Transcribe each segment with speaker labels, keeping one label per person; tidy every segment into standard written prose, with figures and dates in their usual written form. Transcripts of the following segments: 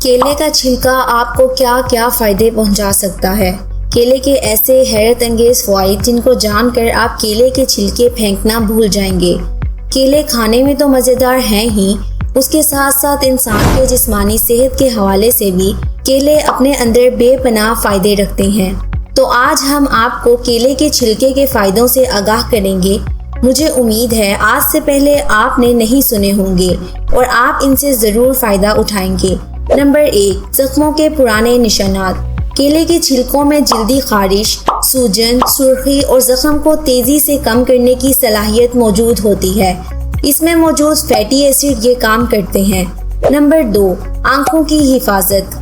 Speaker 1: केले का छिलका आपको क्या क्या फ़ायदे पहुंचा सकता है। केले के ऐसे हैरत अंगेज फ़वाइद जिनको जानकर आप केले के छिलके फेंकना भूल जाएंगे। केले खाने में तो मज़ेदार हैं ही, उसके साथ साथ इंसान के जिस्मानी सेहत के हवाले से भी केले अपने अंदर बेपनाह फ़ायदे रखते हैं। तो आज हम आपको केले के छिलके के फ़ायदों से आगाह करेंगे। मुझे उम्मीद है आज से पहले आपने नहीं सुने होंगे और आप इनसे ज़रूर फ़ायदा उठाएंगे। नंबर 1, जख्मों के पुराने निशानात। केले के छिलकों में जल्दी खारिश, सूजन, सुर्खी और जख्म को तेज़ी से कम करने की सलाहियत मौजूद होती है। इसमें मौजूद फैटी एसिड ये काम करते हैं। नंबर 2, आँखों की हिफाजत।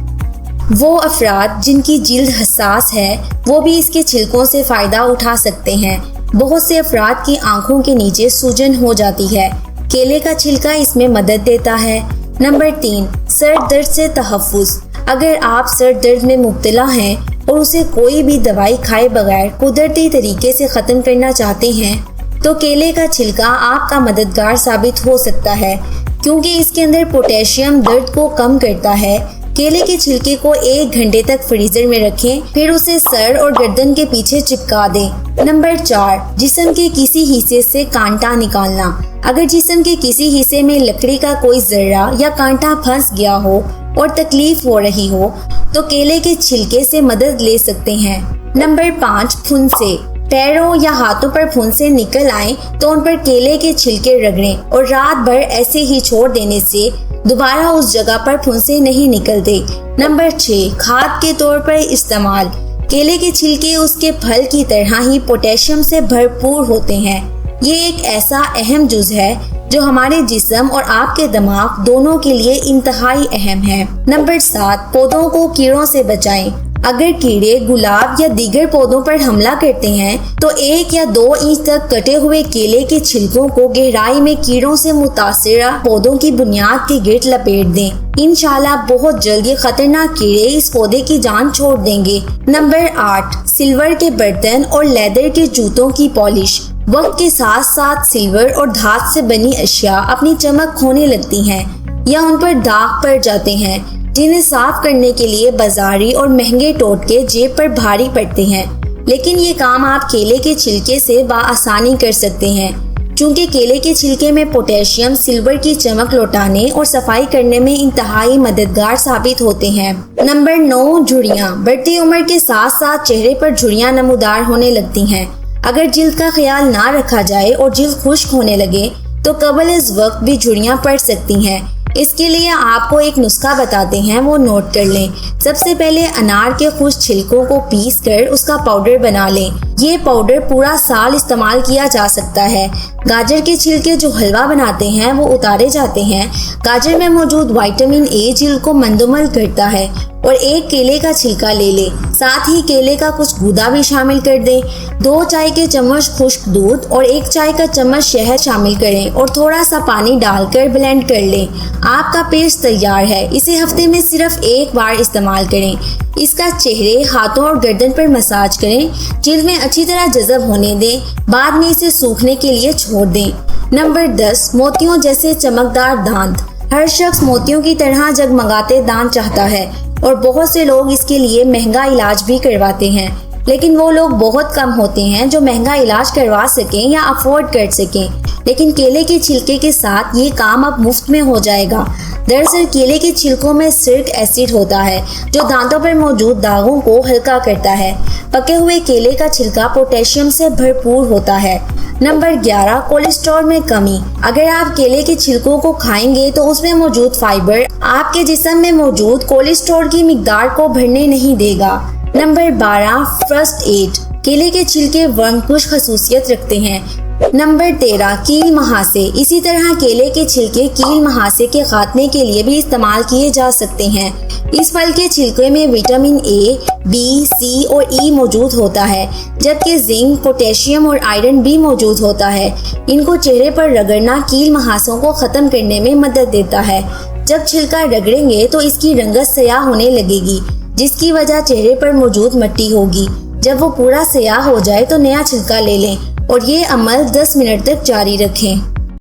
Speaker 1: वो अफराद जिनकी जिल्द हसास है वो भी इसके छिलकों से फ़ायदा उठा सकते हैं। बहुत से अफराद की आँखों के नीचे सूजन हो जाती है, केले का छिलका इसमें मदद देता है। नंबर 3, सर दर्द से तहफ़्फ़ुज़। अगर आप सर दर्द में मुब्तला हैं और उसे कोई भी दवाई खाए बगैर कुदरती तरीके से ख़त्म करना चाहते हैं तो केले का छिलका आपका मददगार साबित हो सकता है, क्योंकि इसके अंदर पोटेशियम दर्द को कम करता है। केले के छिलके को 1 घंटे तक फ्रीजर में रखें, फिर उसे सर और गर्दन के पीछे चिपका दें। नंबर 4, जिस्म के किसी हिस्से से कांटा निकालना। अगर जिस्म के किसी हिस्से में लकड़ी का कोई जर्रा या कांटा फंस गया हो और तकलीफ हो रही हो तो केले के छिलके से मदद ले सकते हैं। नंबर 5, फुंसे। पैरों या हाथों पर फुंसे निकल आए तो उन पर केले के छिलके रगड़ें और रात भर ऐसे ही छोड़ देने से दोबारा उस जगह पर फुंसे नहीं निकलते। नंबर 6, खाद के तौर पर इस्तेमाल। केले के छिलके उसके फल की तरह ही पोटेशियम से भरपूर होते हैं। ये एक ऐसा अहम जुज़ है जो हमारे जिस्म और आपके दिमाग दोनों के लिए इंतहाई अहम है। नंबर 7, पौधों को कीड़ों से बचाएं। अगर कीड़े गुलाब या दीगर पौधों पर हमला करते हैं तो 1 या 2 इंच तक कटे हुए केले के छिलकों को गहराई में कीड़ों से मुतासिरा पौधों की बुनियाद के गिर्द लपेट दें। इंशाल्लाह बहुत जल्द ये खतरनाक कीड़े इस पौधे की जान छोड़ देंगे। नंबर 8, सिल्वर के बर्तन और लेदर के जूतों की पॉलिश। वक्त के साथ साथ सिल्वर और धात से बनी अशिया अपनी चमक खोने लगती हैं या उन पर दाग पड़ जाते हैं, जिन्हें साफ करने के लिए बाजारी और महंगे टोटके जेब पर भारी पड़ते हैं। लेकिन ये काम आप केले के छिलके से बआसानी कर सकते हैं, क्योंकि केले के छिलके में पोटेशियम सिल्वर की चमक लौटाने और सफाई करने में इंतहाई मददगार साबित होते हैं। नंबर 9, झुर्रियाँ। बढ़ती उम्र के साथ साथ चेहरे पर झुर्रियाँ नमूदार होने लगती हैं। अगर जिल्द का ख्याल ना रखा जाए और जिल्द खुश्क होने लगे तो कबल इस वक्त भी झुर्रियाँ पड़ सकती हैं। इसके लिए आपको एक नुस्खा बताते हैं, वो नोट कर लें। सबसे पहले अनार के खुश्क छिलकों को पीस कर उसका पाउडर बना लें। ये पाउडर पूरा साल इस्तेमाल किया जा सकता है। गाजर के छिलके जो हलवा बनाते हैं वो उतारे जाते हैं। गाजर में मौजूद विटामिन ए जिल्द को मंदोमल करता है। और 1 केले का छिलका ले लें, साथ ही केले का कुछ गूदा भी शामिल कर दें। 2 चाय के चम्मच खुश्क दूध और 1 चाय का चम्मच शहद शामिल करें और थोड़ा सा पानी डालकर ब्लेंड कर लें। आपका पेस्ट तैयार है। इसे हफ्ते में सिर्फ 1 बार इस्तेमाल करें। इसका चेहरे, हाथों और गर्दन पर मसाज करें। जिल्द में अच्छी तरह जज़ब होने दें, बाद में इसे सूखने के लिए छोड़ दें। नंबर 10, मोतियों जैसे चमकदार दांत। हर शख्स मोतियों की तरह जगमगाते दांत चाहता है और बहुत से लोग इसके लिए महंगा इलाज भी करवाते हैं, लेकिन वो लोग बहुत कम होते हैं जो महंगा इलाज करवा सकें या अफोर्ड कर सकें। लेकिन केले के छिलके के साथ ये काम अब मुफ्त में हो जाएगा। दरअसल केले के छिलकों में सिट्रिक एसिड होता है जो दांतों पर मौजूद दागों को हल्का करता है। पके हुए केले का छिलका पोटेशियम से भरपूर होता है। नंबर 11, कोलेस्ट्रॉल में कमी। अगर आप केले के छिलकों को खाएंगे तो उसमें मौजूद फाइबर आपके जिस्म में मौजूद कोलेस्ट्रॉल की मिकदार को भरने नहीं देगा। Number 12, first aid. केले के छिलके वर्मकुश खसूसियत रखते हैं। नंबर 13, कील महासे। इसी तरह केले के छिलके कील महासे के खात्मे के लिए भी इस्तेमाल किए जा सकते हैं। इस फल के छिलके में विटामिन ए, बी, सी और ई मौजूद होता है, जबकि जिंक, पोटेशियम और आयरन भी मौजूद होता है। इनको चेहरे पर रगड़ना कील महासों को ख़त्म करने में मदद देता है। जब छिलका रगड़ेंगे तो इसकी रंगत स्याह होने लगेगी, जिसकी वजह चेहरे पर मौजूद मिट्टी होगी। जब वो पूरा स्याह हो जाए तो नया छिलका ले लें और ये अमल 10 मिनट तक जारी रखें।